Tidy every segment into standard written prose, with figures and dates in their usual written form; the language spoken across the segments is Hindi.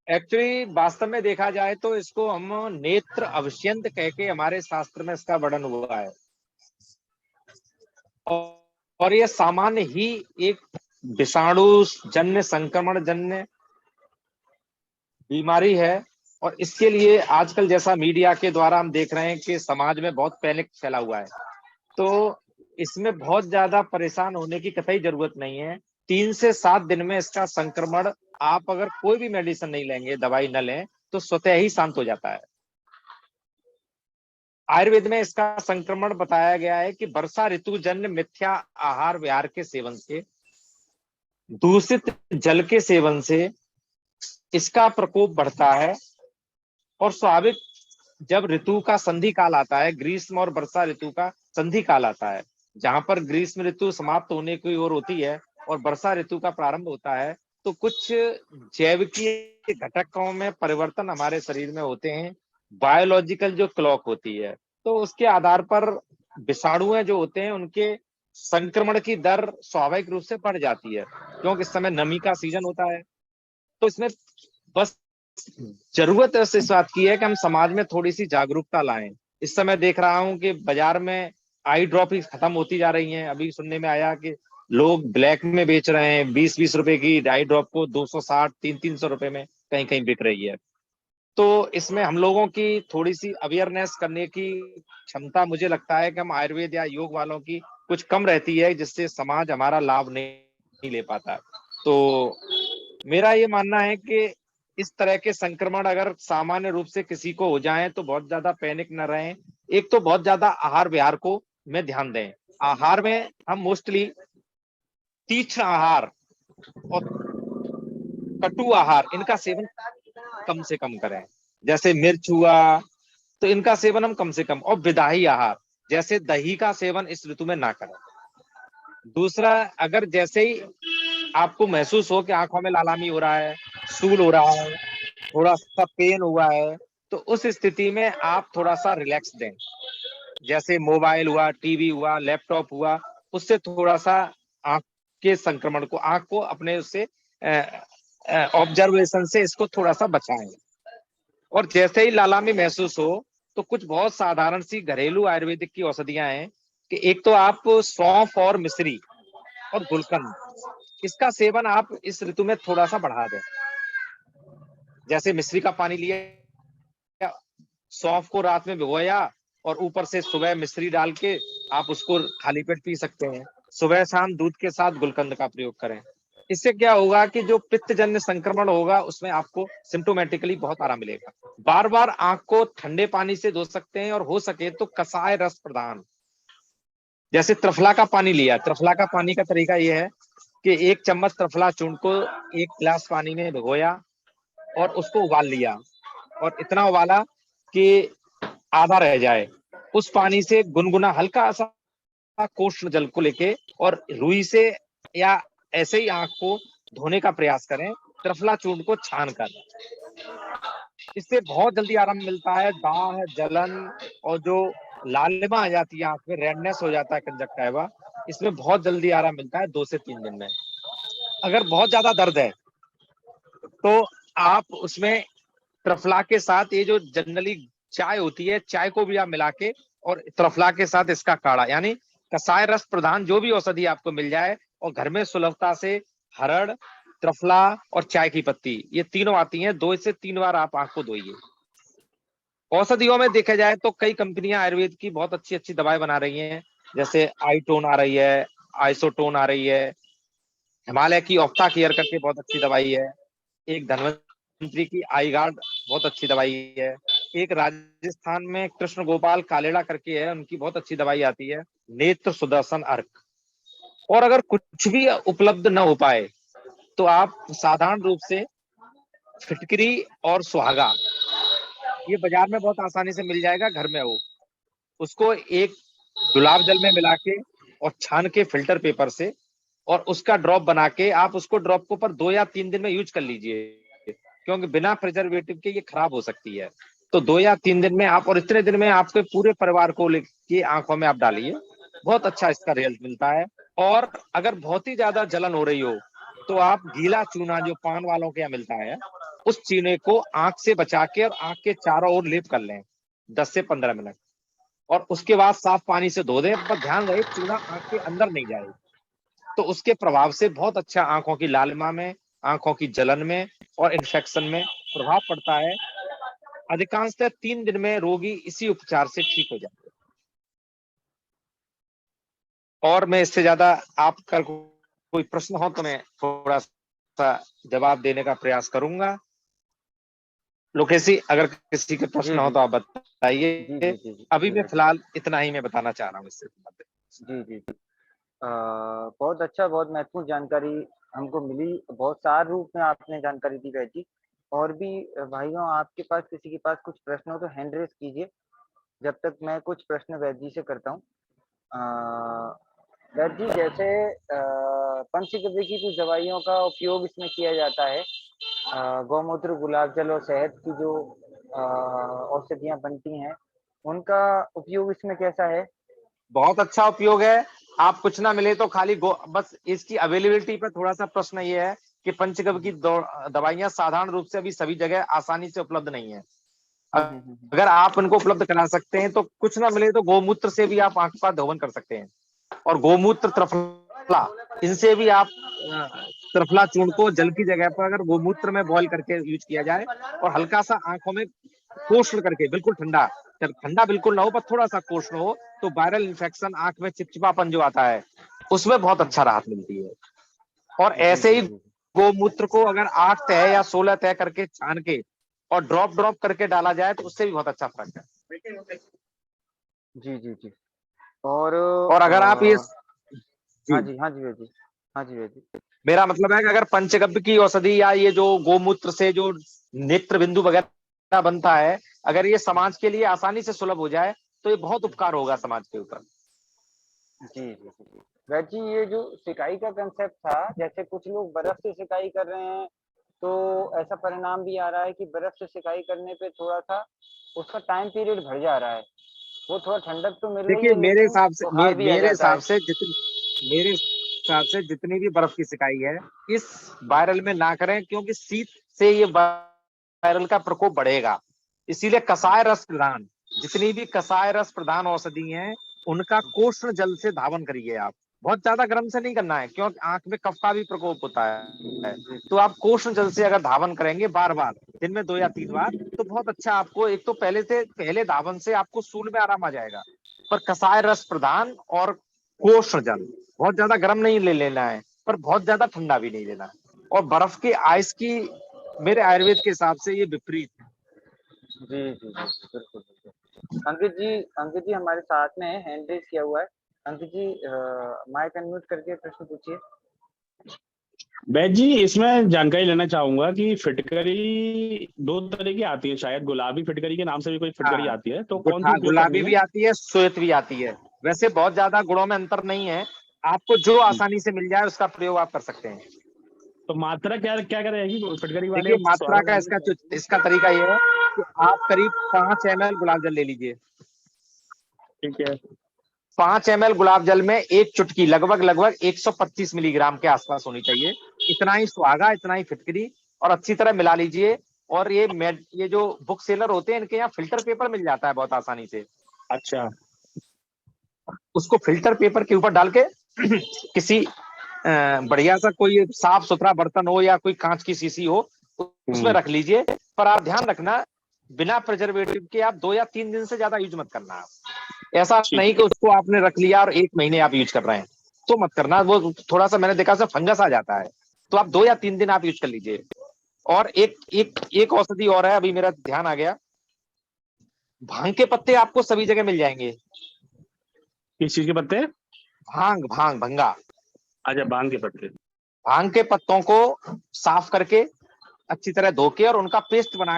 एक्चुअली वास्तव में देखा जाए तो इसको हम नेत्र अवश्यंत कह के हमारे शास्त्र में इसका वर्णन हुआ है। और ये सामान्य ही एक विषाणु जन्य संक्रमण जन्य बीमारी है। और इसके लिए आजकल जैसा मीडिया के द्वारा हम देख रहे हैं कि समाज में बहुत पैनिक फैला हुआ है। तो इसमें बहुत ज्यादा परेशान होने की कतई जरूरत नहीं है। 3 से 7 दिन में इसका संक्रमण, आप अगर कोई भी मेडिसिन नहीं लेंगे, दवाई न लें, तो स्वतः ही शांत हो जाता है। आयुर्वेद में इसका संक्रमण बताया गया है कि वर्षा ऋतु जन्य मिथ्या आहार विहार के सेवन से, दूषित जल के सेवन से इसका प्रकोप बढ़ता है। और स्वाभाविक, जब ऋतु का संधि काल आता है, ग्रीष्म और वर्षा ऋतु का संधि काल आता है, जहां पर ग्रीष्म ऋतु समाप्त होने की ओर होती है और वर्षा ऋतु का प्रारंभ होता है, तो कुछ जैविकीय घटकों में परिवर्तन हमारे शरीर में होते हैं। बायोलॉजिकल जो क्लॉक होती है, तो उसके आधार पर विषाणु जो होते हैं उनके संक्रमण की दर स्वाभाविक रूप से बढ़ जाती है, क्योंकि इस समय नमी का सीजन होता है। तो इसमें बस जरूरत इस बात की है कि हम समाज में थोड़ी सी जागरूकता लाएं। इस समय देख रहा हूं कि बाजार में आई ड्रॉप ही खत्म होती जा रही हैं। अभी सुनने में आया कि लोग ब्लैक में बेच रहे हैं, 20-20 रुपए की आई ड्रॉप को 260, 300-300 रुपए में कहीं कहीं बिक रही है। तो इसमें हम लोगों की थोड़ी सी अवेयरनेस करने की क्षमता, मुझे लगता है कि हम आयुर्वेद या योग वालों की कुछ कम रहती है, जिससे समाज हमारा लाभ नहीं ले पाता। तो मेरा ये मानना है कि इस तरह के संक्रमण अगर सामान्य रूप से किसी को हो जाए तो बहुत ज्यादा पैनिक न रहें। एक तो बहुत ज्यादा आहार विहार को में ध्यान दें। आहार में हम मोस्टली तीक्ष्ण आहार और कटु आहार, इनका सेवन कम से कम करें। जैसे मिर्च हुआ, तो इनका सेवन हम कम से कम, और विदाही आहार जैसे दही का सेवन इस ऋतु में ना करें। दूसरा, अगर जैसे ही आपको महसूस हो कि आंखों में लालामी हो रहा है, सूल हो रहा है, थोड़ा सा पेन हुआ है, तो उस स्थिति में आप थोड़ा सा रिलैक्स दें। जैसे मोबाइल हुआ, टीवी हुआ, लैपटॉप हुआ, उससे थोड़ा सा आंख के संक्रमण को, आंख को अपने उससे ऑब्जर्वेशन से इसको थोड़ा सा बचाएं। और जैसे ही लालामी महसूस हो, तो कुछ बहुत साधारण सी घरेलू आयुर्वेदिक की औषधियां हैं कि एक तो आप सौंफ और मिश्री और गुलकंद, इसका सेवन आप इस ऋतु में थोड़ा सा बढ़ा दें। जैसे मिश्री का पानी लिया, सौंफ को रात में भिगोया और ऊपर से सुबह मिश्री डाल के आप उसको खाली पेट पी सकते हैं। सुबह शाम दूध के साथ गुलकंद का प्रयोग करें। इससे क्या होगा कि जो पित्तजन्य संक्रमण होगा उसमें आपको सिम्टोमेटिकली बहुत आराम मिलेगा। बार बार आंख को ठंडे पानी से धो सकते हैं, और हो सके तो कसाय रस प्रदान, जैसे त्रिफला का पानी लिया। त्रिफला का पानी का तरीका यह है कि 1 चम्मच त्रिफला चूर्ण को 1 गिलास पानी में भिगोया और उसको उबाल लिया, और इतना उबाला कि आधा रह जाए। उस पानी से गुनगुना हल्का सा कोष्ण जल को लेके और रुई से या ऐसे ही आंख को धोने का प्रयास करें, त्रिफला चूर्ण को छान कर। इससे बहुत जल्दी आराम मिलता है। दाह, जलन और जो लालिमा आ जाती है आंख में, रेडनेस हो जाता है कंजक्टिवा, इसमें बहुत जल्दी आराम मिलता है 2 से 3 दिन में। अगर बहुत ज्यादा दर्द है तो आप उसमें त्रिफला के साथ, ये जो जनरली चाय होती है, चाय को भी आप मिला के और त्रिफला के साथ इसका काढ़ा, यानी कसाय रस प्रधान जो भी औषधि आपको मिल जाए, और घर में सुलभता से हरड़, त्रिफला और चाय की पत्ती, ये तीनों आती हैं, 2 से 3 बार आप आंख को धोइए। औषधियों में देखा जाए तो कई कंपनियां आयुर्वेद की बहुत अच्छी अच्छी दवाई बना रही हैं। जैसे आईटोन आ रही है, आइसोटोन आ रही है, हिमालय की ऑप्टा केयर करके बहुत अच्छी दवाई है, एक धन्वंतरी की आई गार्ड बहुत अच्छी दवाई है, एक राजस्थान में कृष्ण गोपाल कालेड़ा करके है, उनकी बहुत अच्छी दवाई आती है, नेत्र सुदर्शन अर्क। और अगर कुछ भी उपलब्ध न हो पाए तो आप साधारण रूप से फिटकरी और सुहागा, ये बाजार में बहुत आसानी से मिल जाएगा, घर में हो, उसको एक गुलाब जल में मिला के और छान के फिल्टर पेपर से, और उसका ड्रॉप बना के आप उसको ड्रॉप को पर 2 या 3 दिन में यूज कर लीजिए, क्योंकि बिना प्रिजर्वेटिव के ये खराब हो सकती है। तो 2 या 3 दिन में आप, और इतने दिन में आपके पूरे परिवार को लेके आंखों में आप डालिए, बहुत अच्छा इसका रिजल्ट मिलता है। और अगर बहुत ही ज्यादा जलन हो रही हो तो आप गीला चूना, जो पान वालों के यहाँ मिलता है, उस चीने को आंख से बचा के और आंख के चारों ओर लेप कर लें 10 से 15 मिनट, और उसके बाद साफ पानी से धो दें। पर ध्यान रहे चूना आंख के अंदर नहीं जाए। तो उसके प्रभाव से बहुत अच्छा आंखों की लालिमा में, आंखों की जलन में और इन्फेक्शन में प्रभाव पड़ता है। अधिकांशतः 3 दिन में रोगी इसी उपचार से ठीक हो जाते हैं। और मैं इससे ज्यादा आपका कोई प्रश्न हो तो मैं थोड़ा सा जवाब देने का प्रयास करूंगा। लोकेश जी, अगर किसी के जी प्रश्न हो जी तो आप जी जी बताइए। जी जी जी अभी जी मैं जी फिलहाल इतना ही मैं बताना चाह रहा हूँ इससे संबंधित। जी जी जी। बहुत अच्छा, बहुत महत्वपूर्ण जानकारी हमको मिली। बहुत सार रूप में आपने जानकारी दी वैद जी। और भी भाइयों, आपके पास किसी के पास कुछ प्रश्न हो तो हैंड रेज कीजिए, जब तक मैं कुछ प्रश्न वैद जी से करता हूँ। वैद जी, जैसे पंचगव्य की कुछ दवाइयों का उपयोग इसमें किया जाता है, गौमूत्र, गुलाब जल और शहद की जो औषधियाँ बनती हैं, उनका उपयोग इसमें कैसा है? बहुत अच्छा उपयोग है। आप कुछ ना मिले तो खाली बस इसकी अवेलेबिलिटी पर थोड़ा सा प्रश्न ये है कि पंचगव्य की दवाइयां साधारण रूप से अभी सभी जगह आसानी से उपलब्ध नहीं है। हुँ, हुँ, हुँ, हुँ। अगर आप उनको उपलब्ध करा सकते हैं तो कुछ ना मिले तो गोमूत्र से भी आप आंख का धोवन कर सकते हैं। और गोमूत्र, त्रिफला, इनसे भी आप त्रिफला चूर्ण को जल की जगह पर अगर गोमूत्र में बॉईल करके यूज किया जाए और हल्का सा आंखों में कोष्ण करके, बिल्कुल ठंडा, ठंडा बिल्कुल ना हो पर थोड़ा सा कोष्ण हो, तो वायरल इन्फेक्शन, आंख में चिपचिपापन जो आता है उसमें बहुत हुँ, अच्छा राहत मिलती है। और जी, ऐसे जी, ही जी। गोमूत्र को अगर 8 तह या 16 तह करके छान के और ड्रॉप ड्रॉप करके डाला जाए तो उससे भी बहुत अच्छा फर्क है। जी, जी, जी। और और अगर आप ये हाँ जी, जी, हाँ जी, वैद जी। हाँ जी, वैद जी। मेरा मतलब है कि अगर पंचगव्य की औषधि या ये जो गोमूत्र से जो नेत्र बिंदु वगैरह बनता है, अगर ये समाज के लिए आसानी से सुलभ हो जाए तो ये बहुत उपकार होगा समाज के ऊपर। जी, जी, जी, जी। वैद जी, ये जो सिकाई का कांसेप्ट था, जैसे कुछ लोग बर्फ से सिकाई कर रहे हैं, तो ऐसा परिणाम भी आ रहा है कि बर्फ से सिकाई करने पे थोड़ा-सा उसका टाइम पीरियड बढ़ जा रहा है। वो थोड़ा ठंडक तो मिल रही देखिए है, लेकिन बुखार भी आ मेरे जाता हिसाब है। से जितनी मेरे हिसाब से जितनी भी बर्फ की सिकाई है इस वायरल में ना करें, क्योंकि शीत से ये वायरल का प्रकोप बढ़ेगा। इसीलिए कसाय रस प्रधान, जितनी भी कसाय रस प्रधान औषधि हैं उनका कोष्ण जल से धावन करिए आप। बहुत ज्यादा गर्म से नहीं करना है क्योंकि आंख में कफ का भी प्रकोप होता है। जी, तो आप कोष्ण जल से अगर धावन करेंगे बार बार, दिन में 2 या 3 बार, तो बहुत अच्छा आपको, एक तो पहले धावन से आपको सूल में आराम आ जाएगा। पर कसाय रस प्रधान और कोष्ण जल, बहुत ज्यादा गर्म नहीं ले लेना है पर बहुत ज्यादा ठंडा भी नहीं लेना है। और बर्फ की आइस की मेरे आयुर्वेद के हिसाब से ये विपरीत है। जी, जी, जी, जी, बिल्कुल, बिल्कुल। अंकित जी हमारे साथ में है, हैंड रेज़ किया हुआ है। अंकित जी, माइक अनम्यूट करके प्रश्न पूछिए। वैद जी, इसमें जानकारी लेना चाहूंगा कि फिटकरी दो तरह की आती है, शायद गुलाबी फिटकरी के नाम से भी कोई फिटकरी हाँ, आती है, तो कौन सी उपयोग गुलाबी करनी भी है? आती है, श्वेत भी आती है। वैसे बहुत ज्यादा गुणों में अंतर नहीं है। आपको जो आसानी से मिल जाए उसका प्रयोग आप कर सकते हैं। तो मात्रा क्या क्या क्या रहेगी फिटकरी वाले देखिए मात्रा स्वादों का वाली? इसका तरीका ये है कि आप करीब 5 ml गुलाब जल ले लीजिए। ठीक है। 5 ml गुलाब जल में एक चुटकी, लगभग लगभग 125 मिलीग्राम के आसपास होनी चाहिए। इतना ही सुहागा, इतना ही फिटकरी, और अच्छी तरह मिला लीजिए। और ये जो बुक सेलर होते हैं इनके यहाँ फिल्टर पेपर मिल जाता है बहुत आसानी से। अच्छा। उसको फिल्टर पेपर के ऊपर डाल के किसी बढ़िया सा कोई साफ सुथरा बर्तन हो या कोई कांच की शीशी हो उसमें हम्म। रख लीजिए। पर आप ध्यान रखना, बिना प्रिजर्वेटिव के आप 2 या 3 दिन से ज्यादा यूज मत करना। आप ऐसा ठीक नहीं कि है। उसको आपने रख लिया और 1 महीने आप यूज कर रहे हैं, तो मत करना। वो थोड़ा सा मैंने देखा फंगस आ जाता है। तो आप 2 या 3 दिन आप यूज कर लीजिए। और एक एक एक औषधि और है, अभी मेरा ध्यान आ गया। भांग के पत्ते आपको सभी जगह मिल जाएंगे। किस चीज के पत्ते? भांग, भंगा। अच्छा, भांग के पत्ते। भांग के पत्तों को साफ करके अच्छी तरह धो के और उनका पेस्ट बना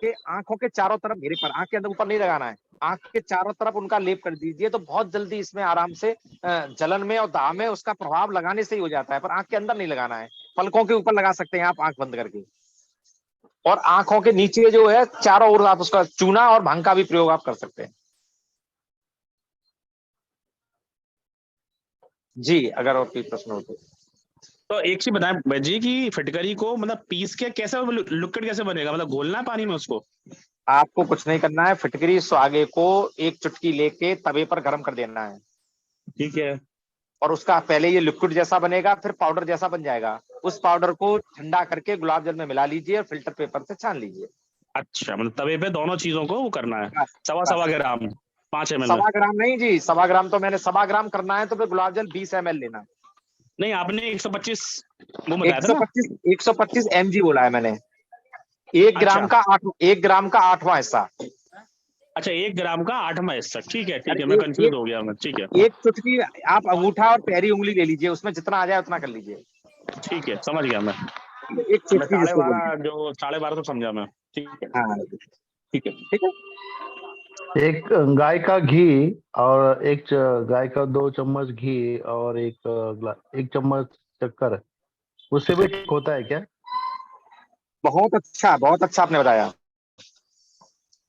के आंखों के चारों तरफ, घेरे पर, आंख के अंदर ऊपर नहीं लगाना है, आंख के चारों तरफ उनका लेप कर दीजिए। तो बहुत जल्दी इसमें आराम से जलन में और दाह में उसका प्रभाव लगाने से ही हो जाता है। पर आंख के अंदर नहीं लगाना है, पलकों के ऊपर लगा सकते हैं आप आंख बंद करके। और आंखों के नीचे जो है चारों ओर आप उसका चूना और भांग का भी प्रयोग आप कर सकते हैं। जी, अगर और कोई प्रश्न हो तो। तो एक चीज बताएं वैद्य जी की फिटकरी को मतलब पीस के कैसे लिक्विड कैसे बनेगा, मतलब घोलना है पानी में उसको? आपको कुछ नहीं करना है, फिटकरी सुहागे को एक चुटकी लेके तवे पर गर्म कर देना है, ठीक है। और उसका पहले ये लिक्विड जैसा बनेगा, फिर पाउडर जैसा बन जाएगा। उस पाउडर को ठंडा करके गुलाब जल में मिला लीजिए और फिल्टर पेपर से छान लीजिए। अच्छा, मतलब तवे पे दोनों चीजों को वो करना है। बस सवा सवा बस। ग्राम 5 ml में? 1.25 ग्राम नहीं जी, 1.25 ग्राम तो मैंने 1.25 ग्राम करना है तो फिर गुलाब जल 20 ml लेना। नहीं, आपने 125 वो बताया था ना? 125 mg बोला है मैंने। अच्छा 1 ग्राम का 8वां हिस्सा। अच्छा, 1 ग्राम का 8वां हिस्सा, ठीक है, अरे मैं एक कंफ्यूज एक हो गया मैं, ठीक है। एक चुटकी आप अंगूठा और पैरी उंगली ले लीजिए, उसमें जितना आ जाए उतना कर लीजिए। ठीक है, समझ गया मैं। एक मैं चुटकी साढ़े जिसको बोलते बारह जो 12:30 तो समझा मैं। ठीक है, हैं। हाँ ठीक है। ठीक है। एक गाय का घी और गाय का 2 चम्मच घी और एक चम्मच शक्कर, उससे भी ठीक होता है क्या? बहुत अच्छा आपने बताया।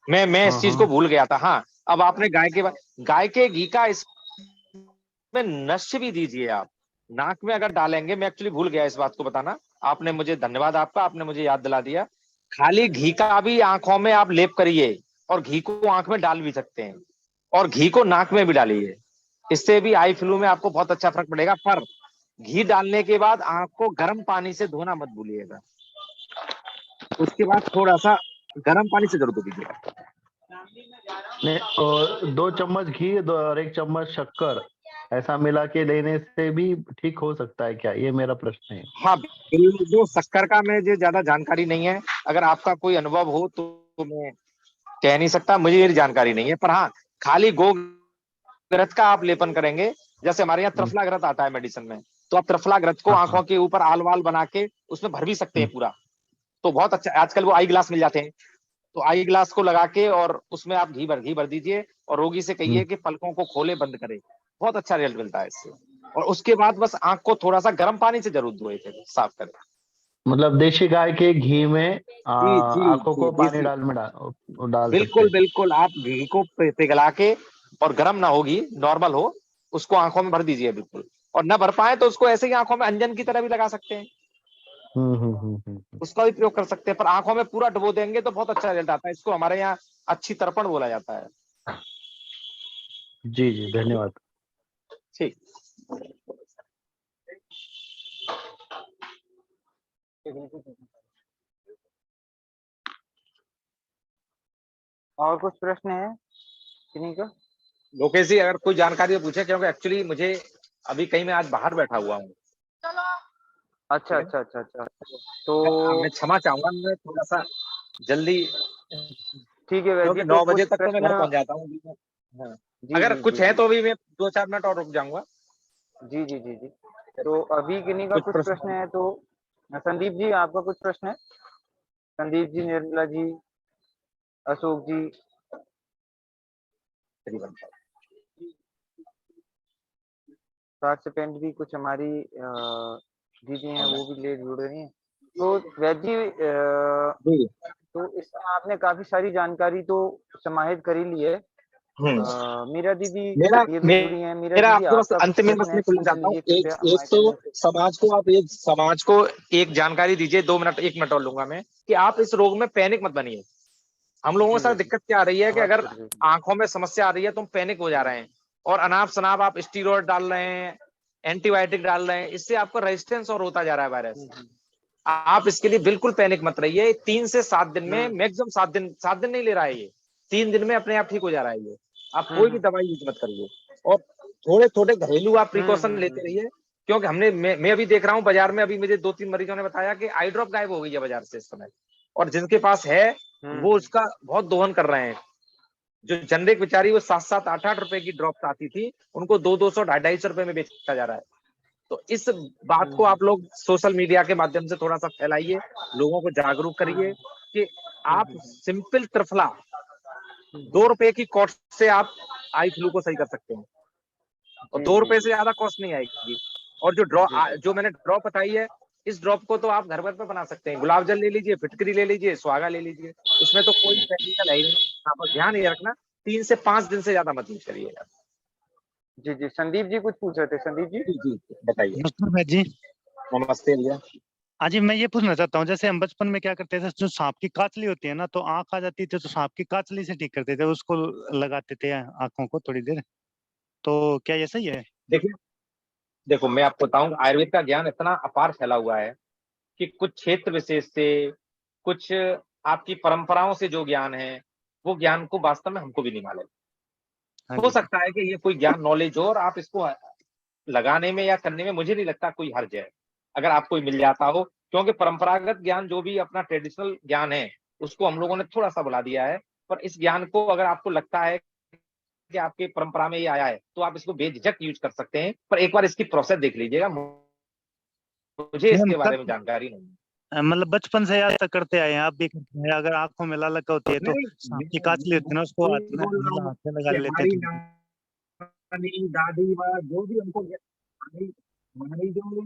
मैं इस हाँ चीज को हाँ। भूल गया था। हाँ, अब आपने गाय के घी का इसमें नश्य भी दीजिए आप, नाक में अगर डालेंगे। मैं एक्चुअली भूल गया इस बात को बताना, आपने मुझे धन्यवाद आपका, आपने मुझे याद दिला दिया। खाली घी का भी आंखों में आप लेप करिए, और घी को आंख में डाल भी सकते हैं, और घी को नाक में भी डालिए। इससे भी आई फ्लू में आपको बहुत अच्छा फर्क पड़ेगा। पर घी डालने के बाद आंख को गर्म पानी से धोना मत भूलिएगा, उसके बाद थोड़ा सा गर्म पानी से जरूर धो दीजिएगा। नहीं, और 2 चम्मच घी और 1 चम्मच शक्कर ऐसा मिला के लेने से भी ठीक हो सकता है क्या, ये मेरा प्रश्न है। हाँ जो शक्कर का मुझे ज्यादा जानकारी नहीं है, अगर आपका कोई अनुभव हो तो मैं कह नहीं सकता, मुझे ये जानकारी नहीं है। पर हाँ, खाली गोग्रत का आप लेपन करेंगे, जैसे हमारे यहाँ हम्म, त्रिफला घृत आता है मेडिसिन में, तो आप त्रिफला घृत को हाँ हाँ। आंखों के ऊपर आल वाल बना के उसमें भर भी सकते हम्म, हैं पूरा। तो बहुत अच्छा, आजकल वो आई ग्लास मिल जाते हैं, तो आई ग्लास को लगा के और उसमें आप घी भर दीजिए, और रोगी से हम्म। कहिए कि पलकों को खोले बंद करे। बहुत अच्छा रिजल्ट मिलता है इससे। और उसके बाद बस आंख को थोड़ा सा गर्म पानी से जरूर धोए, फिर साफ करें। मतलब देशी गाय के घी में जी जी आंखों जी, को पानी देसी। डाल सकते बिल्कुल हैं। बिल्कुल, आप घी को पिघला के, और गर्म ना होगी, नॉर्मल हो, उसको आंखों में भर दीजिए बिल्कुल। और न भर पाए तो उसको ऐसे ही आंखों में अंजन की तरह भी लगा सकते हैं, हम्म। उसका भी प्रयोग कर सकते हैं। पर आंखों में पूरा डुबो देंगे तो बहुत अच्छा रिजल्ट आता है। इसको हमारे यहाँ अच्छी तर्पण बोला जाता है। जी जी, धन्यवाद। ठीक। और कुछ प्रश्न है किन्हीं का? लोकेश जी अगर कोई जानकारी पूछे, क्योंकि एक्चुअली मुझे अभी कहीं मैं आज बाहर बैठा हुआ हूँ। अच्छा ठीक है, अच्छा अच्छा अच्छा। तो मैं क्षमा चाहूंगा, मैं थोड़ा सा जल्दी, ठीक है वैद्य क्योंकि जी, तो 9 बजे कुछ तक तो मैं घर प्रश्न। पहुंच जाता हूँ। हाँ, जी अगर जी कुछ जी है जी तो अभी मैं 2-4 मिनट और रुक जाऊंगा। जी जी जी जी। तो अभी किन्हीं का कुछ कुछ प्रश्न प्रश्न है तो संदीप जी, आपका कुछ प्रश्न है? संदीप जी, निर्मला जी, अशोक जी। करीबन। पार्टिसिपेंट भी कुछ हमारी दीदी हैं, वो भी लेट जुड़ रही हैं। तो वैद्य जी, जी। तो इसमें आपने काफी सारी जानकारी तो समाहित कर ही ली है। मीरा दीदी मेरा ये भी जुड़ी हैं। मीरा मेरा दीदी, आपसे बस आपका कुछ अंत में बस प्रश्न है, मैं बोलना पूछ चाहता हूँ, लीजिए एक कृपया, एक माइक तो अनम्यूट है। समाज को आप एक जानकारी दीजिए, 2 मिनट 1 मिनट और लूंगा मैं, कि आप इस रोग में पैनिक मत बनिए। हम लोगों के जी साथ वैद्य जी, दिक्कत क्या आ रही है कि आवाज अगर कट गई। आंखों में समस्या आ रही है तो हम पैनिक हो जा रहे हैं, और अनाप शनाप आप स्टीरॉयड डाल रहे हैं, एंटीबायोटिक डाल रहे हैं, इससे आपका रेजिस्टेंस और होता जा रहा है वायरस। आप इसके लिए बिल्कुल पैनिक मत रहिए। 3 से 7 दिन में, मैक्सिमम 7 दिन नहीं ले रहा है ये, 3 दिन में अपने आप ठीक हो जा रहा है ये। आप कोई भी दवाई यूज मत करिए, और थोड़े थोड़े घरेलू आप प्रिकॉशन लेते रहिए। क्योंकि मैं अभी देख रहा हूँ बाजार में, अभी मुझे 2-3 मरीजों ने बताया कि आई ड्रॉप गायब हो गई है बाजार से इस समय, और जिनके पास है वो उसका बहुत दोहन कर रहे हैं। जो जनरिक बेचारी वो 7-7, 8-8 रुपए की ड्रॉप आती थी, उनको 200-200, 250 रुपए में बेचा जा रहा है। तो इस बात को आप लोग सोशल मीडिया के माध्यम से थोड़ा सा फैलाइए, लोगों को जागरूक करिए कि आप सिंपल त्रिफला 2 रुपए की कॉस्ट से आप आई फ्लू को सही कर सकते हैं, और जी 2 रुपए जी से ज्यादा कॉस्ट नहीं आएगी। और जो मैंने ड्रॉप बताई है, इस ड्रॉप को तो आप घर पर बना सकते हैं। गुलाब जल ले लीजिए, फिटकरी ले लीजिए, सुहागा ले लीजिए, इसमें तो कोई केमिकल है ही नहीं। आप बस ध्यान ये रखना, 3 से 5 दिन से ज्यादा मत यूज करिएगा। जी जी। संदीप जी कुछ पूछ रहे थे, संदीप जी। जी जी, बताइए। नमस्कार वैद्य जी। नमस्ते भैया। हाँ जी, मैं ये पूछना चाहता हूँ, जैसे हम बचपन में क्या करते थे, जो सांप की काचली होती है ना, तो आंख आ जाती थी तो सांप की काचली से ठीक करते थे, उसको लगाते थे आंखों को थोड़ी देर। तो क्या ये सही है? देखिए, देखो मैं आपको बताऊं, आयुर्वेद का ज्ञान इतना अपार फैला हुआ है कि कुछ क्षेत्र विशेष से, कुछ आपकी परंपराओं से जो ज्ञान है, वो ज्ञान को वास्तव में हमको भी नहीं मालूम। हाँ हो जी। सकता है कि ये कोई ज्ञान नॉलेज हो और आप इसको लगाने में या करने में मुझे नहीं लगता कोई हर्ज है, अगर आपको मिल जाता हो, क्योंकि परंपरागत ज्ञान जो भी अपना ट्रेडिशनल ज्ञान है, उसको हम लोगों ने थोड़ा-सा भुला दिया है। पर इस ज्ञान को अगर आपको लगता है कि आपकी परंपरा में ये आया है, तो आप इसको बेझिझक यूज़ कर सकते हैं। पर एक बार इसकी प्रोसेस देख लीजिएगा, मुझे नहीं, इसके बारे में जानकारी नहीं है। मतलब बचपन से आज तक करते आए हैं, आप भी करते हैं। अगर आंखों में लालक होती है तो नहीं, सांप की काचली होती है ना, उसको मैं हाथ में बोल रहा मतलब हूँ हाथ में लगा कि लेते हैं हमारी थोड़ी देर। नानी, दादी व जो भी हमको हमारी हमारी जो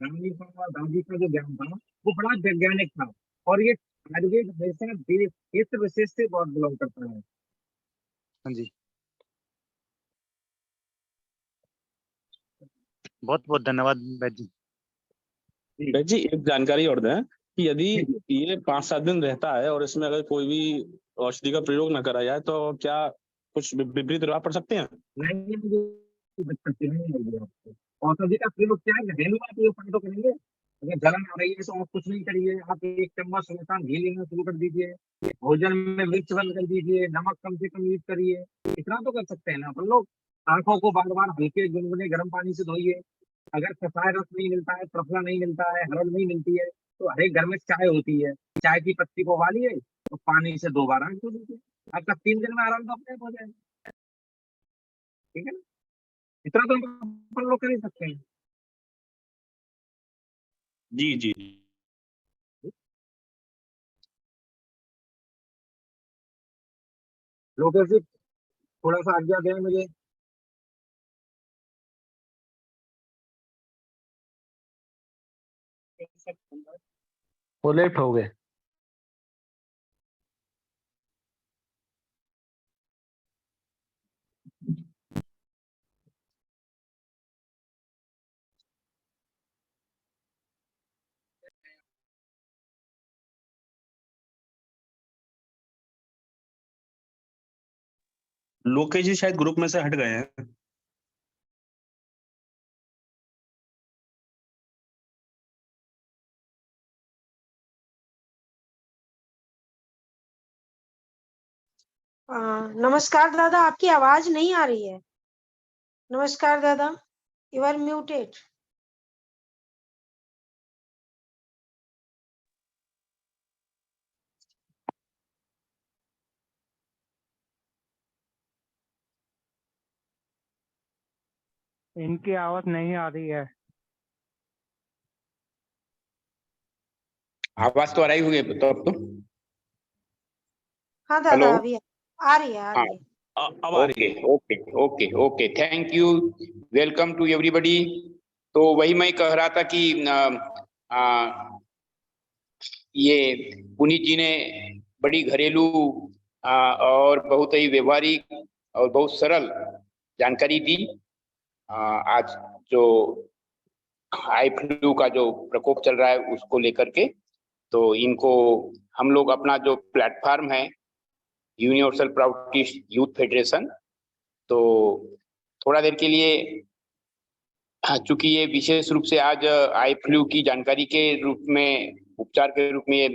नानी का और दादी का जो ज्ञान था, वो बड़ा वैज्ञानिक था और ये आयुर्वेद हमेशा देश क्षेत्र विशेष से बहुत बिलोंग करता है। हाँ जी, बहुत बहुत धन्यवाद वैद्य जी। वैद्य जी एक जानकारी और दें कि यदि जी, जी। ये 5-7 दिन रहता है और इसमें अगर कोई भी औषधि का प्रयोग न करा जाए तो क्या कुछ विपरीत प्रभाव पड़ सकते हैं? नहीं, मुझे बच सकती नहीं लगी आपको। औषधि का प्रयोग क्या है, घरेलू आप ये उपाय तो करेंगे। अगर जलन आ रही है तो आप कुछ नहीं करिए, आप 1 चम्मच सुनसान घी लेना शुरू कर दीजिए। भोजन में मिर्च बंद कर दीजिए, नमक कम से कम यूज़ करिए। इतना तो कर सकते हैं ना अपन लोग। आँखों को बार-बार हल्के गुनगुने गर्म पानी से धोइए। अगर कसाय रस नहीं मिलता है, त्रिफला नहीं मिलता है, हरड़ नहीं मिलती है, तो हर एक घर में चाय होती है। चाय की पत्ती को उबालिए, तो पानी से 2 बार आँख धो लीजिए। आपका 3 दिन में आराम तो अपने आप हो जाएगा। ठीक है ना? इतना तो अपन लोग कर ही सकते हैं। जी, जी। लोगों से थोड़ा-सा आज्ञा दें मुझे। वो लेफ्ट हो गए। लोकेश जी शायद ग्रुप में से हट गए हैं। नमस्कार दादा, आपकी आवाज नहीं आ रही है। नमस्कार दादा, यू आर म्यूटेड। इनकी आवाज नहीं आ रही है। आवाज तो आ रही होगी तो अब तो। हाँ दादा, हेलो। अभी आ रही है, आ रही है। अब आ रही है। Okay, thank you. Welcome to everybody. तो वही मैं कह रहा था कि ये पुनीत जी ने बड़ी घरेलू और बहुत ही व्यवहारिक और बहुत सरल जानकारी दी। आज जो आई फ्लू का जो प्रकोप चल रहा है उसको लेकर के, तो इनको हम लोग अपना जो प्लेटफॉर्म है यूनिवर्सल प्राउटिस्ट यूथ फेडरेशन, तो थोड़ा देर के लिए, चूंकि ये विशेष रूप से आज आई फ्लू की जानकारी के रूप में, उपचार के रूप में ये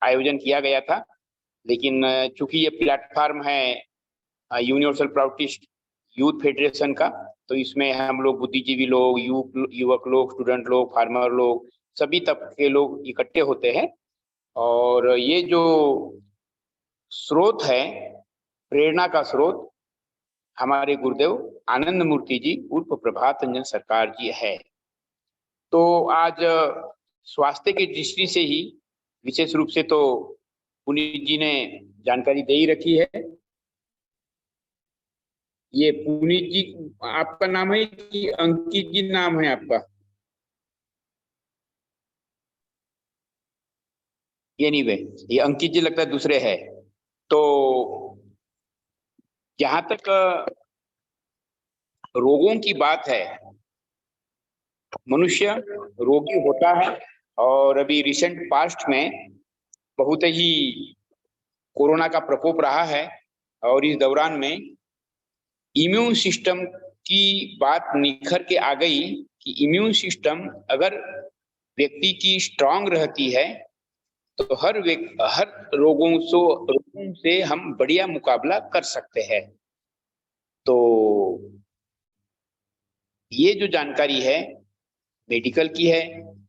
आयोजन किया गया था, लेकिन चूंकि ये प्लेटफॉर्म है यूनिवर्सल प्राउटिस्ट यूथ फेडरेशन का, तो इसमें हम लोग बुद्धिजीवी लोग, युवक लोग, स्टूडेंट लोग, फार्मर लोग, सभी तबके के लोग इकट्ठे होते हैं। और ये जो स्रोत है, प्रेरणा का स्रोत हमारे गुरुदेव आनंद मूर्ति जी उर्फ प्रभात रंजन सरकार जी है। तो आज स्वास्थ्य की दृष्टि से ही विशेष रूप से तो पुनीत जी ने जानकारी दे ही रखी है। ये पुनीत जी आपका नाम है कि अंकित जी नाम है आपका? एनीवे, ये अंकित जी लगता है दूसरे है। तो जहां तक रोगों की बात है, मनुष्य रोगी होता है और अभी रिसेंट पास्ट में बहुत ही कोरोना का प्रकोप रहा है और इस दौरान में इम्यून सिस्टम की बात निखर के आ गई कि इम्यून सिस्टम अगर व्यक्ति की स्ट्रांग रहती है तो हर रोगों से हम बढ़िया मुकाबला कर सकते हैं। तो ये जो जानकारी है मेडिकल की है,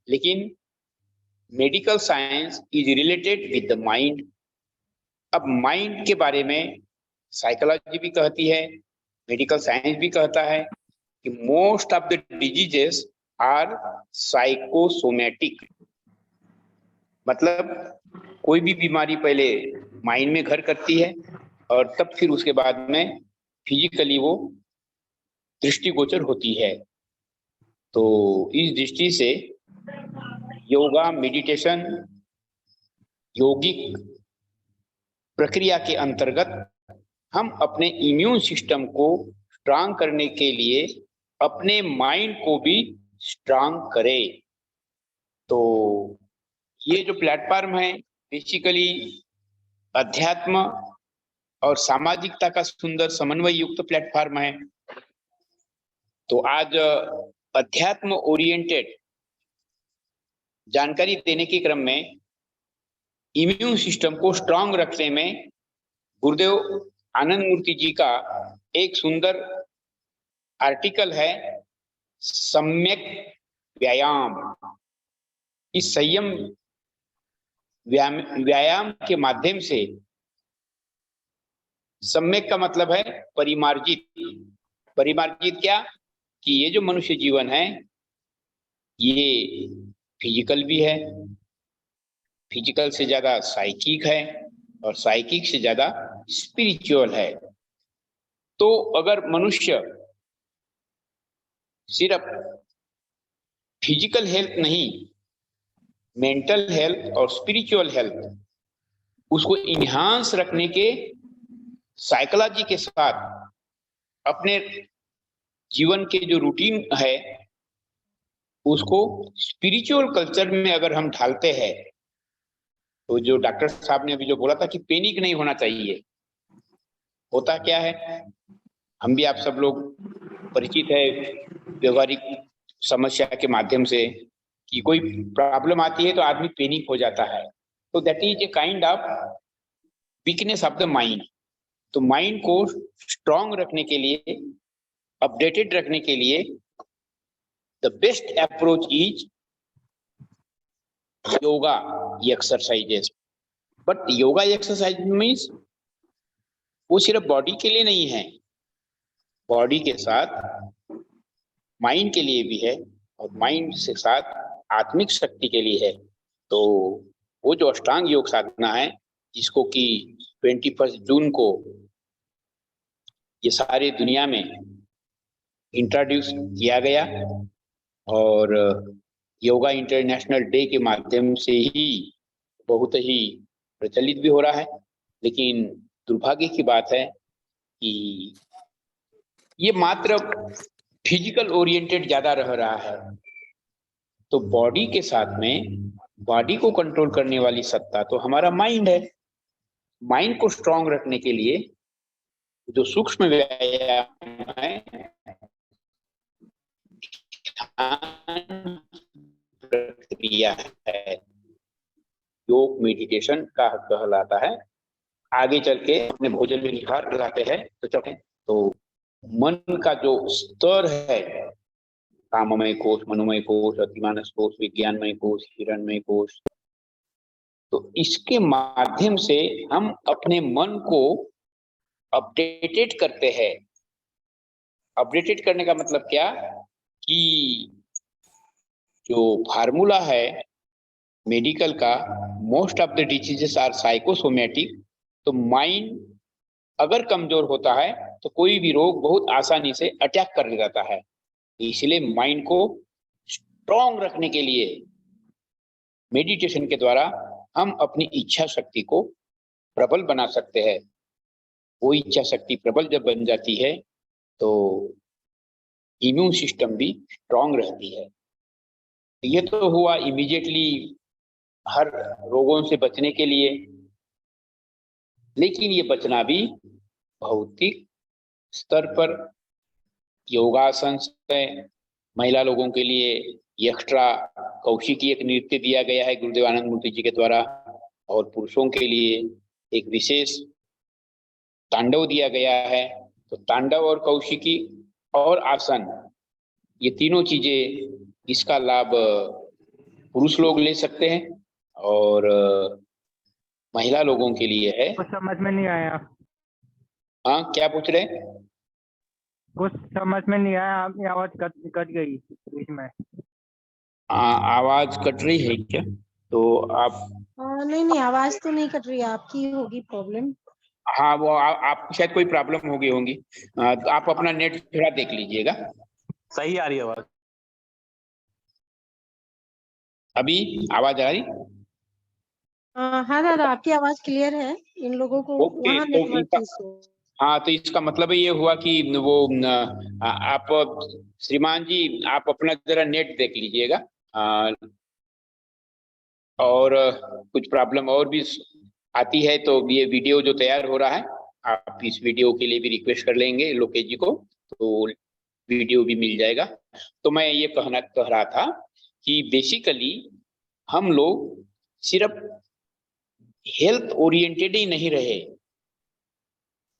लेकिन medical science is related with the mind. अब माइंड के बारे में साइकोलॉजी भी कहती है, मेडिकल साइंस भी कहता है कि most of the diseases are psychosomatic. मतलब कोई भी बीमारी पहले माइंड में घर करती है और तब फिर उसके बाद में फिजिकली वो दृष्टिगोचर होती है। तो इस दृष्टि से योगा, मेडिटेशन, यौगिक प्रक्रिया के अंतर्गत हम अपने इम्यून सिस्टम को स्ट्रांग करने के लिए अपने माइंड को भी स्ट्रांग करें। तो ये जो प्लेटफॉर्म है बेसिकली अध्यात्म और सामाजिकता का सुंदर समन्वय युक्त प्लेटफॉर्म है। तो आज अध्यात्म ओरिएंटेड जानकारी देने के क्रम में इम्यून सिस्टम को स्ट्रांग रखने में गुरुदेव आनंद मूर्ति जी का एक सुंदर आर्टिकल है, सम्यक व्यायाम। इस संयम व्यायाम के माध्यम से, सम्यक का मतलब है परिमार्जित। परिमार्जित क्या कि ये जो मनुष्य जीवन है ये फिजिकल भी है, फिजिकल से ज्यादा साइकिक है और साइकिक से ज्यादा स्पिरिचुअल है। तो अगर मनुष्य सिर्फ फिजिकल हेल्थ नहीं, मेंटल हेल्थ और स्पिरिचुअल हेल्थ उसको इन्हांस रखने के साइकोलॉजी के साथ अपने जीवन के जो रूटीन है उसको स्पिरिचुअल कल्चर में अगर हम ढालते हैं तो जो डॉक्टर साहब ने अभी जो बोला था कि पैनिक नहीं होना चाहिए, होता क्या है, हम भी आप सब लोग परिचित है व्यवहारिक समस्या के माध्यम से कि कोई प्रॉब्लम आती है तो आदमी पैनिक हो जाता है। तो that is a kind of weakness of the mind. तो माइंड को स्ट्रांग रखने के लिए, अपडेटेड रखने के लिए the best approach is yoga exercises. But yoga exercise means वो सिर्फ बॉडी के लिए नहीं है, बॉडी के साथ माइंड के लिए भी है और माइंड से साथ आत्मिक शक्ति के लिए है। तो वो जो अष्टांग योग साधना है जिसको कि 21 जून को ये सारे दुनिया में इंट्रोड्यूस किया गया और योगा इंटरनेशनल डे के माध्यम से ही बहुत ही प्रचलित भी हो रहा है। लेकिन दुर्भाग्य की बात है कि ये मात्र फिजिकल ओरिएंटेड ज्यादा रह रहा है। तो बॉडी के साथ में बॉडी को कंट्रोल करने वाली सत्ता तो हमारा माइंड है। माइंड को स्ट्रांग रखने के लिए जो सूक्ष्म व्यायाम है, प्रक्रिया है, योग मेडिटेशन का कहलाता है। आगे चल के अपने भोजन में निखार लाते हैं तो चलें। तो मन का जो स्तर है, काममय कोश, मनोमय कोश, अतिमानस कोश, विज्ञानमय कोश, हिरणमय कोश, तो इसके माध्यम से हम अपने मन को अपडेटेड करते हैं। अपडेटेड करने का मतलब क्या कि जो फार्मूला है मेडिकल का, most of the diseases are psychosomatic. तो माइंड अगर कमजोर होता है तो कोई भी रोग बहुत आसानी से अटैक कर जाता है। इसलिए माइंड को स्ट्रांग रखने के लिए मेडिटेशन के द्वारा हम अपनी इच्छा शक्ति को प्रबल बना सकते हैं। वो इच्छा शक्ति प्रबल जब बन जाती है तो इम्यून सिस्टम भी स्ट्रांग रहती है। ये तो हुआ इमीडिएटली हर रोगों से बचने के लिए, लेकिन ये बचना भी भौतिक स्तर पर योगासन से महिला लोगों के लिए एक्स्ट्रा कौशिकी एक नृत्य दिया गया है गुरुदेव आनंद मूर्ति जी के द्वारा, और पुरुषों के लिए एक विशेष तांडव दिया गया है। तो तांडव और कौशिकी और आसन, ये तीनों चीजें, इसका लाभ पुरुष लोग ले सकते हैं और महिला लोगों के लिए है। कुछ समझ में नहीं आया। हाँ, क्या पूछ रहे? कुछ समझ में नहीं आया, आपकी आवाज कट गई बीच में। आवाज कट रही है क्या? तो आप नहीं आवाज तो नहीं कट रही, आपकी होगी प्रॉब्लम। हाँ, वो आपको शायद कोई प्रॉब्लम हो गई होंगी। तो आप अपना नेट थोड़ा देख लीजिएगा। सही आ रही है आवाज? अभी आवाज आ रही? हाँ दादा, आपकी आवाज क्लियर है। इन लोगों को ओके, वहाँ तो नेटवर्क इशू। हाँ, तो इसका मतलब ये हुआ कि वो आप श्रीमान जी, आप अपना जरा नेट देख लीजिएगा। और कुछ प्रॉब्लम और भी आती है तो ये वीडियो जो तैयार हो रहा है, आप इस वीडियो के लिए भी रिक्वेस्ट कर लेंगे लोकेश जी को, तो वीडियो भी मिल जाएगा। तो मैं ये कह रहा था कि बेसिकली हम लोग सिर्फ हेल्थ ओरिएंटेड ही नहीं रहे,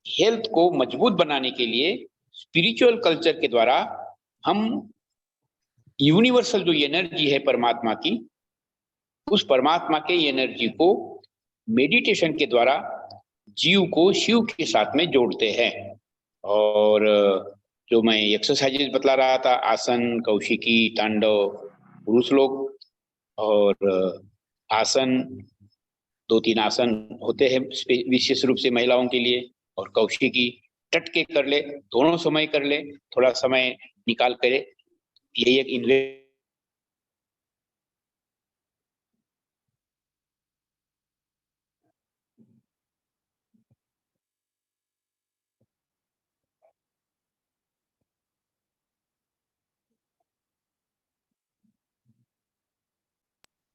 हेल्थ को मजबूत बनाने के लिए स्पिरिचुअल कल्चर के द्वारा हम यूनिवर्सल जो एनर्जी है परमात्मा की, उस परमात्मा के एनर्जी को मेडिटेशन के द्वारा जीव को शिव के साथ में जोड़ते हैं। और जो मैं एक्सरसाइजेस बतला रहा था, आसन, कौशिकी, तांडव पुरुष लोग, और आसन 2-3 आसन होते हैं विशेष रूप से महिलाओं के लिए, और कौशिकी टट के कर ले, दोनों समय कर ले, थोड़ा समय निकाल करे, यही एक इन्वेस्ट।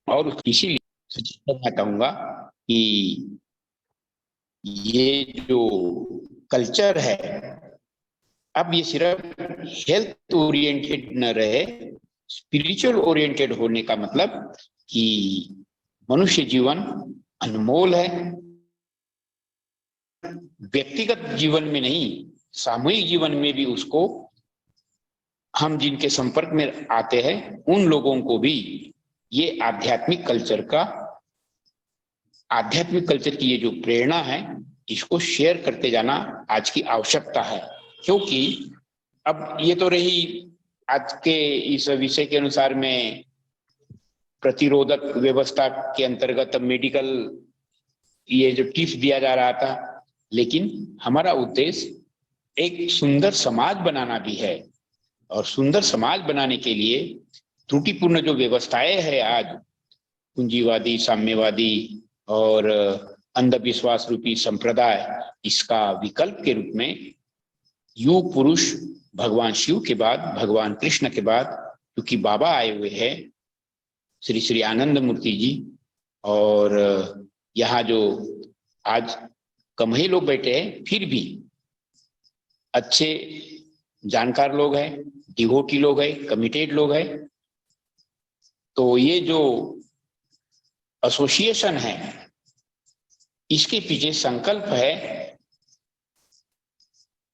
और इसीलिए सूचित करना चाहूंगा कि ये जो कल्चर है, अब ये सिर्फ हेल्थ ओरिएंटेड न रहे, स्पिरिचुअल ओरिएंटेड होने का मतलब कि मनुष्य जीवन अनमोल है, व्यक्तिगत जीवन में नहीं, सामूहिक जीवन में भी उसको, हम जिनके संपर्क में आते हैं उन लोगों को भी ये आध्यात्मिक कल्चर की ये जो प्रेरणा है, इसको शेयर करते जाना आज की आवश्यकता है। क्योंकि अब ये तो रही आज के इस विषय के अनुसार में प्रतिरोधक व्यवस्था के अंतर्गत मेडिकल ये जो टिप्स दिया जा रहा था, लेकिन हमारा उद्देश्य एक सुंदर समाज बनाना भी है। और सुंदर समाज बनाने के लिए त्रुटिपूर्ण जो व्यवस्थाएं है आज, पूंजीवादी, साम्यवादी और अंधविश्वास रूपी संप्रदाय, इसका विकल्प के रूप में युग पुरुष भगवान शिव के बाद, भगवान कृष्ण के बाद, क्योंकि बाबा आए हुए हैं श्री श्री आनंद मूर्ति जी, और यहाँ जो आज कम ही लोग बैठे हैं, फिर भी अच्छे जानकार लोग हैं, डिवोटी लोग हैं, कमिटेड लोग हैं। तो ये जो एसोसिएशन है, इसके पीछे संकल्प है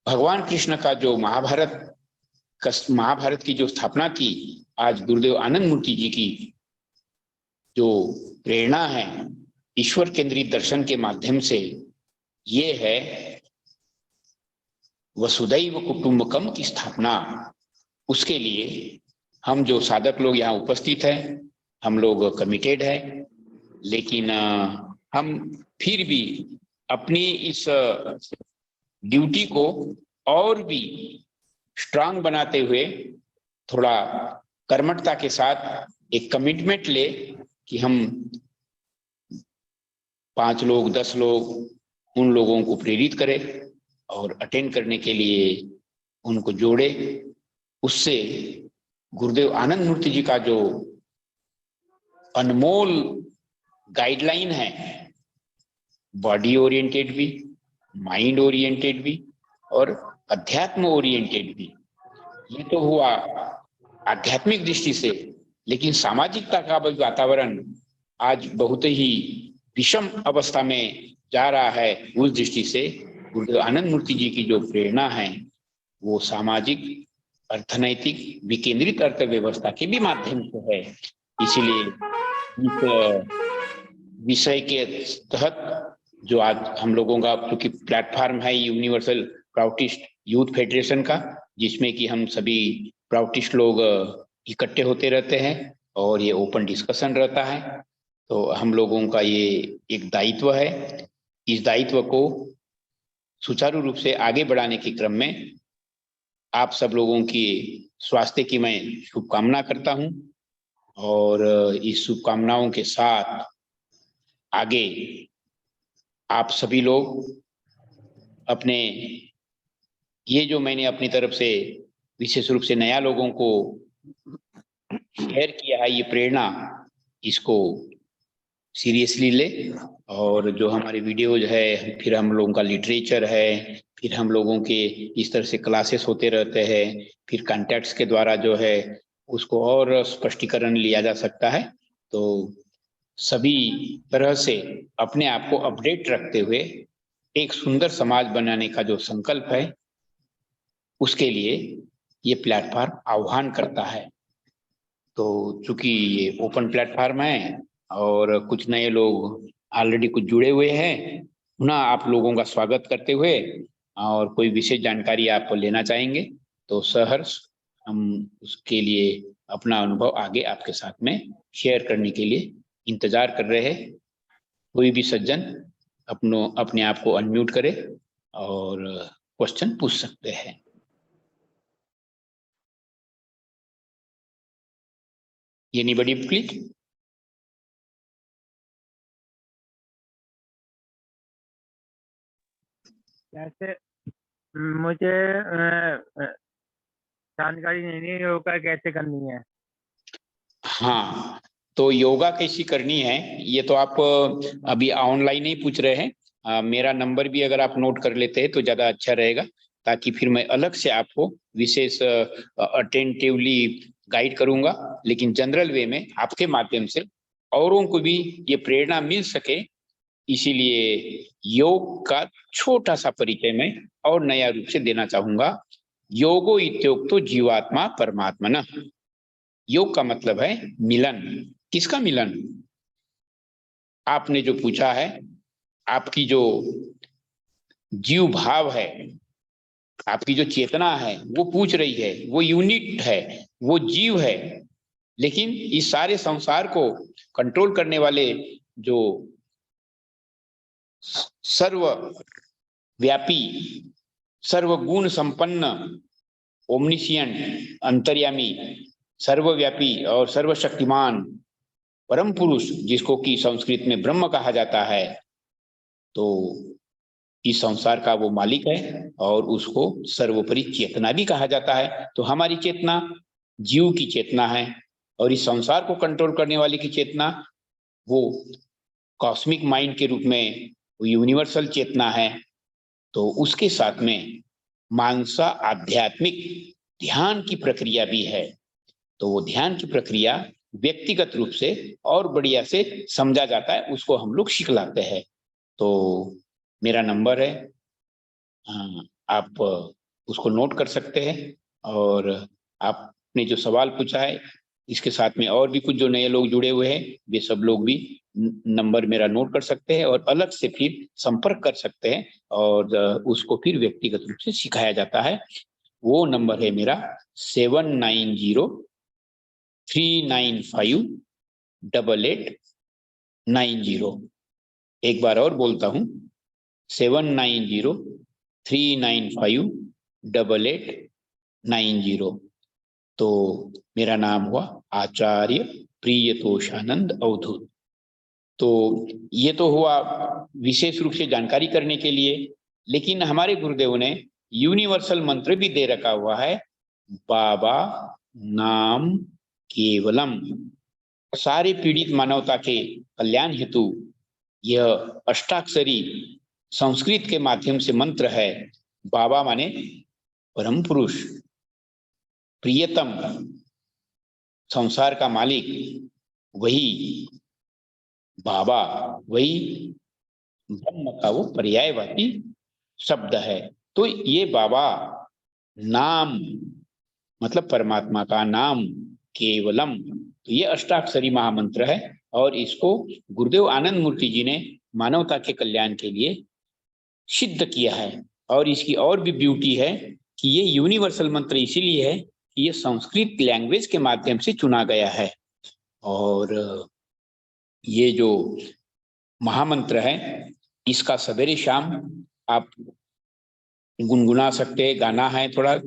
भगवान कृष्ण का जो महाभारत की जो स्थापना की, आज गुरुदेव आनंद मूर्ति जी की जो प्रेरणा है ईश्वर केंद्रित दर्शन के माध्यम से, ये है वसुदैव कुटुंबकम की स्थापना। उसके लिए हम जो साधक लोग यहाँ उपस्थित हैं, हम लोग कमिटेड हैं, लेकिन हम फिर भी अपनी इस ड्यूटी को और भी स्ट्रांग बनाते हुए थोड़ा कर्मठता के साथ एक कमिटमेंट ले कि हम 5 लोग 10 लोग उन लोगों को प्रेरित करें और अटेंड करने के लिए उनको जोड़े। उससे गुरुदेव आनंद मूर्ति जी का जो अनमोल गाइडलाइन है, बॉडी ओरिएंटेड भी, माइंड ओरिएंटेड भी और अध्यात्म ओरिएंटेड भी। ये तो हुआ आध्यात्मिक दृष्टि से, लेकिन सामाजिकता का वातावरण आज बहुत ही विषम अवस्था में जा रहा है। उस दृष्टि से गुरुदेव आनंद मूर्ति जी की जो प्रेरणा है वो सामाजिक, अर्थनैतिक, विकेंद्रित अर्थव्यवस्था के भी माध्यम से है। इसीलिए इस विषय के तहत जो आज हम लोगों का क्योंकि प्लेटफॉर्म है यूनिवर्सल प्राउटिस्ट यूथ फेडरेशन का, जिसमें कि हम सभी प्राउटिस्ट लोग इकट्ठे होते रहते हैं और ये ओपन डिस्कशन रहता है, तो हम लोगों का ये एक दायित्व है। इस दायित्व को सुचारू रूप से आगे बढ़ाने के क्रम में आप सब लोगों की स्वास्थ्य की मैं शुभकामना करता हूं और इस शुभकामनाओं के साथ आगे आप सभी लोग अपने ये जो मैंने अपनी तरफ से विशेष रूप से नया लोगों को शेयर किया है, ये प्रेरणा, इसको सीरियसली ले। और जो हमारे वीडियोज है, फिर हम लोगों का लिटरेचर है, फिर हम लोगों के इस तरह से क्लासेस होते रहते हैं, फिर कॉन्टैक्ट्स के द्वारा जो है उसको और स्पष्टीकरण लिया जा सकता है। तो सभी तरह से अपने आप को अपडेट रखते हुए एक सुंदर समाज बनाने का जो संकल्प है, उसके लिए ये प्लेटफॉर्म आह्वान करता है। तो चूंकि ये ओपन प्लेटफॉर्म है और कुछ नए लोग ऑलरेडी कुछ जुड़े हुए हैं, पुनः आप लोगों का स्वागत करते हुए और कोई विशेष जानकारी आप लेना चाहेंगे तो सहर्ष हम उसके लिए अपना अनुभव आगे आपके साथ में शेयर करने के लिए इंतजार कर रहे हैं। कोई भी सज्जन अपने आप को अनम्यूट करे और क्वेश्चन पूछ सकते हैं। Anybody please? जैसे मुझे जानकारी नहीं है योगा कैसे करनी है। हाँ, तो योगा कैसी करनी है ये तो आप अभी ऑनलाइन ही पूछ रहे हैं। मेरा नंबर भी अगर आप नोट कर लेते हैं तो ज्यादा अच्छा रहेगा, ताकि फिर मैं अलग से आपको विशेष अटेंटिवली गाइड करूंगा, लेकिन जनरल वे में आपके माध्यम से औरों को भी ये प्रेरणा मिल सके, इसीलिए योग का छोटा सा परिचय मैं और नया रूप से देना चाहूंगा। योगो इत्युक्तो जीवात्मा परमात्मनः। योग का मतलब है मिलन। किसका मिलन? आपने जो पूछा है, आपकी जो जीव भाव है, आपकी जो चेतना है वो पूछ रही है, वो यूनिट है, वो जीव है, लेकिन इस सारे संसार को कंट्रोल करने वाले जो सर्वव्यापी, सर्वगुण संपन्न, ओमनिशियंट, अंतर्यामी, सर्वव्यापी और सर्वशक्तिमान परम पुरुष, जिसको कि संस्कृत में ब्रह्म कहा जाता है, तो इस संसार का वो मालिक है और उसको सर्वोपरि चेतना भी कहा जाता है। तो हमारी चेतना जीव की चेतना है और इस संसार को कंट्रोल करने वाले की चेतना वो कॉस्मिक माइंड के रूप में वो यूनिवर्सल चेतना है। तो उसके साथ में मानसा आध्यात्मिक ध्यान की प्रक्रिया भी है। तो वो ध्यान की प्रक्रिया व्यक्तिगत रूप से और बढ़िया से समझा जाता है, उसको हम लोग सिखलाते हैं। तो मेरा नंबर है, आप उसको नोट कर सकते हैं और आपने जो सवाल पूछा है इसके साथ में और भी कुछ जो नए लोग जुड़े हुए हैं वे सब लोग भी नंबर मेरा नोट कर सकते हैं और अलग से फिर संपर्क कर सकते हैं और उसको फिर व्यक्तिगत रूप से सिखाया जाता है। वो नंबर है मेरा 7903958890। एक बार और बोलता हूं, 7903958890। तो मेरा नाम हुआ आचार्य प्रियतोषानंद अवधूत। तो ये तो हुआ विशेष रूप से जानकारी करने के लिए, लेकिन हमारे गुरुदेव ने यूनिवर्सल मंत्र भी दे रखा हुआ है, बाबा नाम केवलम। सारे पीड़ित मानवता के कल्याण हेतु यह अष्टाक्षरी संस्कृत के माध्यम से मंत्र है। बाबा माने परम पुरुष, प्रियतम, संसार का मालिक, वही बाबा, वही ब्रह्म का वो पर्यायवाची शब्द है। तो ये बाबा नाम मतलब परमात्मा का नाम, केवलम, तो ये अष्टाक्षरी महामंत्र है और इसको गुरुदेव आनंद मूर्ति जी ने मानवता के कल्याण के लिए सिद्ध किया है। और इसकी और भी ब्यूटी है कि ये यूनिवर्सल मंत्र इसीलिए है कि ये संस्कृत लैंग्वेज के माध्यम से चुना गया है। और ये जो महामंत्र है इसका सवेरे शाम आप गुनगुना सकते हैं, गाना है थोड़ा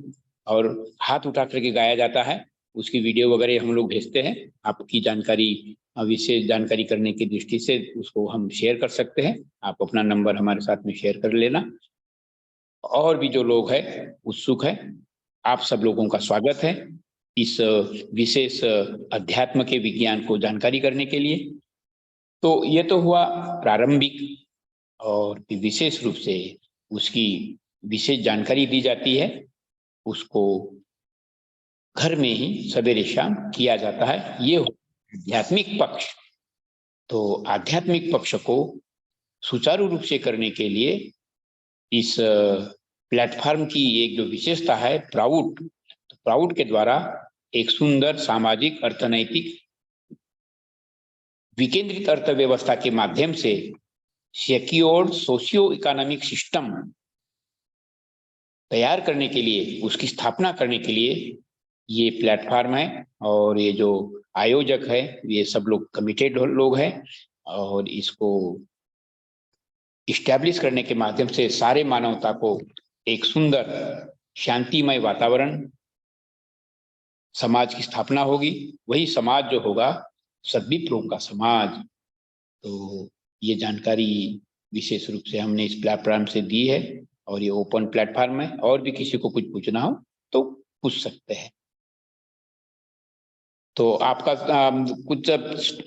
और हाथ उठा करके गाया जाता है। उसकी वीडियो वगैरह हम लोग भेजते हैं। आपकी जानकारी, विशेष जानकारी करने की दृष्टि से उसको हम शेयर कर सकते हैं। आप अपना नंबर हमारे साथ में शेयर कर लेना। और भी जो लोग हैं उत्सुक है, आप सब लोगों का स्वागत है इस विशेष अध्यात्म के विज्ञान को जानकारी करने के लिए। तो ये तो हुआ प्रारंभिक, और विशेष रूप से उसकी विशेष जानकारी दी जाती है, उसको घर में ही सवेरे शाम किया जाता है। ये आध्यात्मिक पक्ष। तो आध्यात्मिक पक्ष को सुचारू रूप से करने के लिए इस प्लेटफॉर्म की एक जो विशेषता है प्राउड, तो प्राउड के द्वारा एक सुंदर सामाजिक अर्थनैतिक विकेंद्रित अर्थव्यवस्था के माध्यम से सिक्योर्ड सोशियो इकोनॉमिक सिस्टम तैयार करने के लिए, उसकी स्थापना करने के लिए ये प्लेटफॉर्म है। और ये जो आयोजक है ये सब लोग कमिटेड लोग हैं और इसको इस्टेब्लिश करने के माध्यम से सारे मानवता को एक सुंदर शांतिमय वातावरण, समाज की स्थापना होगी। वही समाज जो होगा सद्विप्रों का समाज। तो ये जानकारी विशेष रूप से हमने इस प्लेटफॉर्म से दी है और ये ओपन प्लेटफॉर्म है। और भी किसी को कुछ पूछना हो तो पूछ सकते हैं। तो आपका कुछ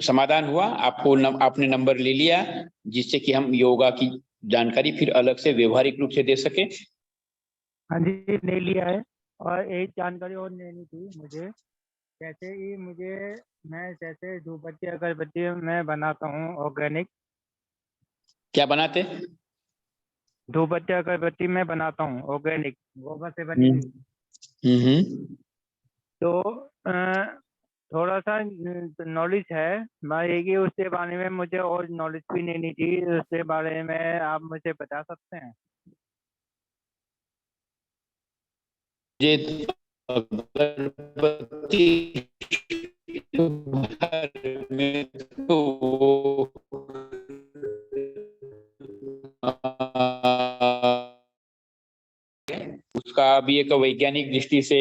समाधान हुआ? आपने नंबर ले लिया जिससे कि हम योगा की जानकारी फिर अलग से व्यवहारिक रूप से दे सके? हाँ जी, ले लिया है। और एक जानकारी और लेनी थी मुझे, जैसे कि मैं जैसे धूपबत्ती अगरबत्ती मैं बनाता हूँ ऑर्गेनिक। क्या बनाते? धूपबत्ती अगरबत्ती मैं बनाता हूँ ऑर्गेनिक, गोबर से बनी हुई। तो थोड़ा सा नॉलेज है, मैं ये उसके बारे में मुझे और नॉलेज भी लेनी थी, उसके बारे में आप मुझे बता सकते हैं? अगरबत्ती में तो उसका भी एक वैज्ञानिक दृष्टि से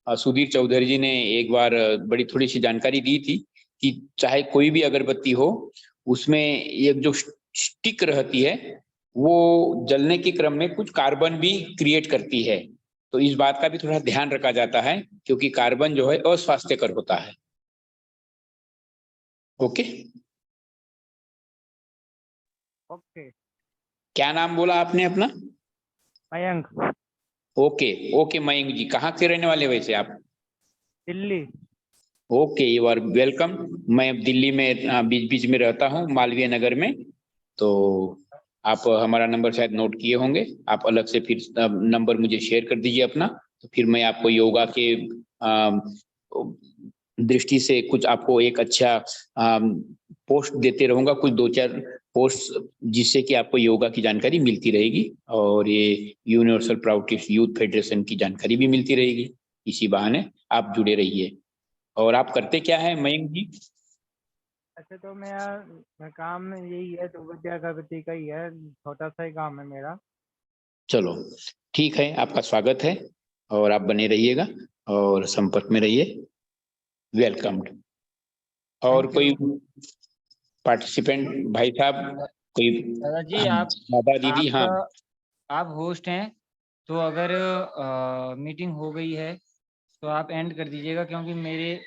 सुधीर चौधरी जी ने एक बार बड़ी थोड़ी सी जानकारी दी थी कि चाहे कोई भी अगरबत्ती हो उसमें एक जो स्टिक रहती है वो जलने के क्रम में कुछ कार्बन भी क्रिएट करती है। तो इस बात का भी थोड़ा ध्यान रखा जाता है क्योंकि कार्बन जो है अस्वास्थ्यकर होता है। Okay okay. क्या नाम बोला आपने अपना? मयंक। ओके ओके मयंक जी, कहाँ के रहने वाले वैसे आप? Delhi. Okay, you are welcome. मैं दिल्ली में बीच बीच में रहता हूँ, मालवीय नगर में। तो आप हमारा नंबर शायद नोट किए होंगे। आप अलग से फिर नंबर मुझे शेयर कर दीजिए अपना, तो फिर मैं आपको योगा के दृष्टि से कुछ आपको एक अच्छा पोस्ट देते रहूंगा, कुछ 2-4 पोस्ट, जिससे कि आपको योगा की जानकारी मिलती रहेगी और ये यूनिवर्सल प्राउड यूथ फेडरेशन की जानकारी भी मिलती रहेगी। इसी बहाने आप जुड़े रहिए। और आप करते क्या है मयंक जी? अच्छा, तो मैं काम यही है, धूपबत्ती अगरबत्ती का ही है, छोटा सा ही काम है मेरा। चलो ठीक है, आपका स्वागत है और आप बने रहिएगा और संपर्क में रहिए। वेलकम। और कोई पार्टिसिपेंट भाई साहब, कोई? दादाजी आप दादा दीदी? हाँ, आप होस्ट हैं, तो अगर मीटिंग हो गई है तो आप एंड कर दीजिएगा, क्योंकि मेरे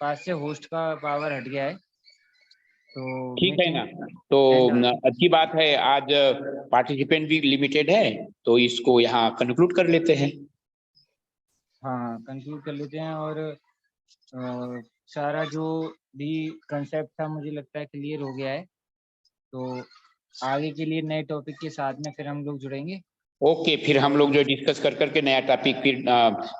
पास से होस्ट का पावर हट गया है। तो ठीक है meeting ना, तो end आ- अच्छी बात है, आज पार्टिसिपेंट भी लिमिटेड है, तो इसको यहाँ कंक्लूड कर लेते हैं। हाँ, कंक्लूड कर लेते हैं। और सारा जो भी कंसेप्ट था मुझे लगता है क्लियर हो गया है। तो आगे के लिए नए टॉपिक के साथ में फिर हम लोग जुड़ेंगे। ओके, फिर हम लोग जो डिस्कस कर करके नया टॉपिक फिर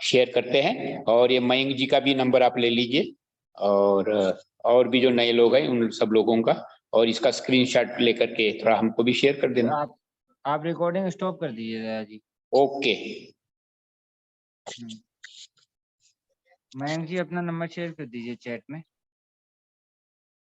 शेयर करते हैं। और ये मयंक जी का भी नंबर आप ले लीजिए, और भी जो नए लोग हैं उन सब लोगों का, और इसका स्क्रीनशॉट लेकर के थोड़ा हमको भी शेयर कर देना। आप रिकॉर्डिंग स्टॉप कर दीजिए दया जी। ओके। मयंक जी अपना नंबर शेयर कर दीजिए चैट में।